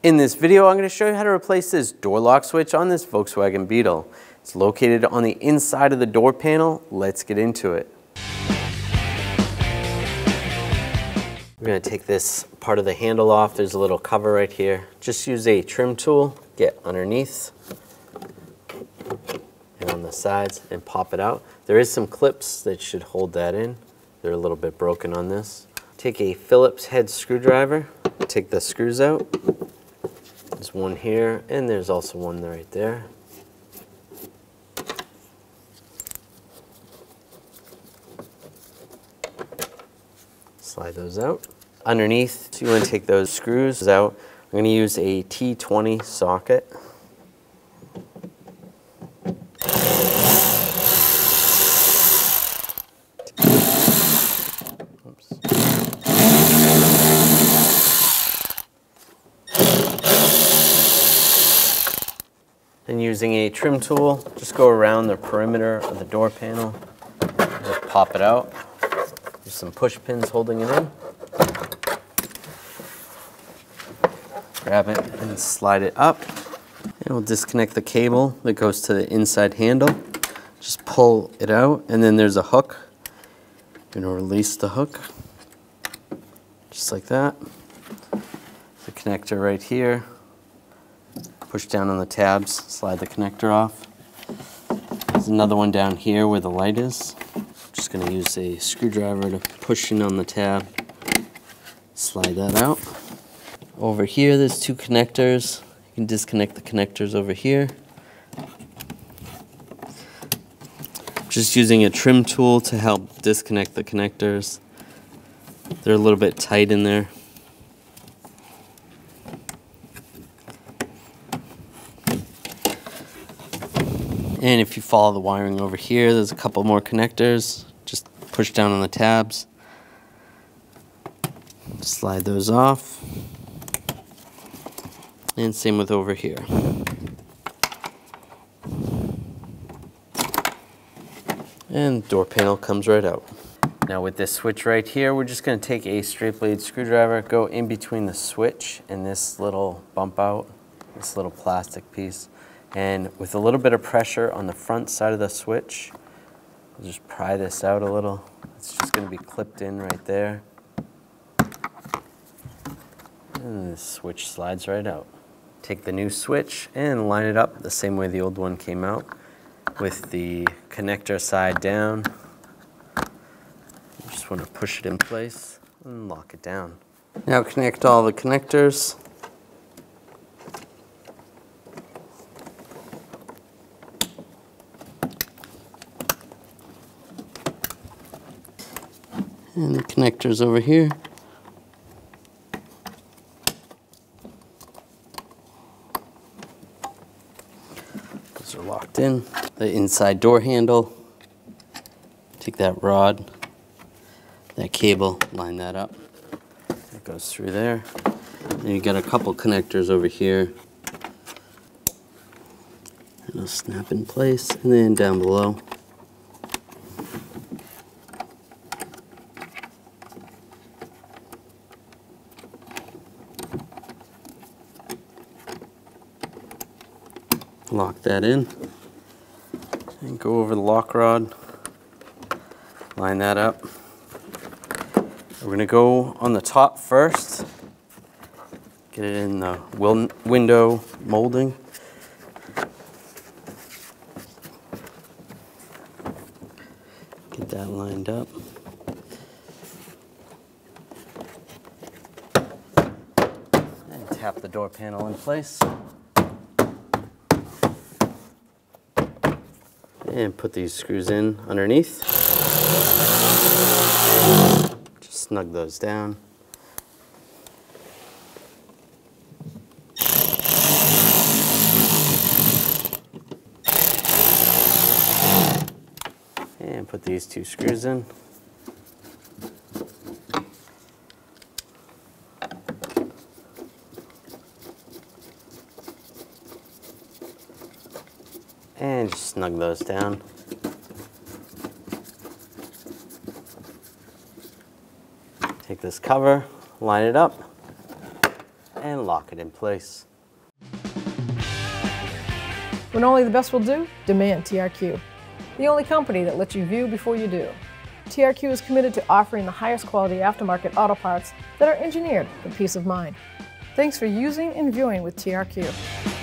In this video, I'm going to show you how to replace this door lock switch on this Volkswagen Beetle. It's located on the inside of the door panel. Let's get into it. We're going to take this part of the handle off. There's a little cover right here. Just use a trim tool, get underneath and on the sides and pop it out. There is some clips that should hold that in. They're a little bit broken on this. Take a Phillips head screwdriver, take the screws out. There's one here, and there's also one right there. Slide those out. Underneath, so you want to take those screws out. I'm going to use a T20 socket. And using a trim tool, just go around the perimeter of the door panel, just pop it out. There's some push pins holding it in. Grab it and slide it up. And we'll disconnect the cable that goes to the inside handle. Just pull it out, and then there's a hook. You're gonna release the hook, just like that. The connector right here. Push down on the tabs, slide the connector off. There's another one down here where the light is. I'm just going to use a screwdriver to push in on the tab, slide that out. Over here there's two connectors. You can disconnect the connectors over here. Just using a trim tool to help disconnect the connectors. They're a little bit tight in there. And if you follow the wiring over here, there's a couple more connectors. Just push down on the tabs. Slide those off. And same with over here. And door panel comes right out. Now with this switch right here, we're just going to take a straight blade screwdriver, go in between the switch and this little bump out, this little plastic piece. And with a little bit of pressure on the front side of the switch, we'll just pry this out a little. It's just going to be clipped in right there. And the switch slides right out. Take the new switch and line it up the same way the old one came out, with the connector side down. You just want to push it in place and lock it down. Now connect all the connectors. And the connectors over here. Those are locked in. The inside door handle. Take that rod, that cable, line that up. It goes through there. Then you got a couple connectors over here. And it'll snap in place, and then down below. Lock that in and go over the lock rod, line that up. We're going to go on the top first, get it in the window molding. Get that lined up. And tap the door panel in place. And put these screws in underneath. Just snug those down. And put these two screws in. And just snug those down. Take this cover, line it up, and lock it in place. When only the best will do, demand TRQ. The only company that lets you view before you do. TRQ is committed to offering the highest quality aftermarket auto parts that are engineered for peace of mind. Thanks for using and viewing with TRQ.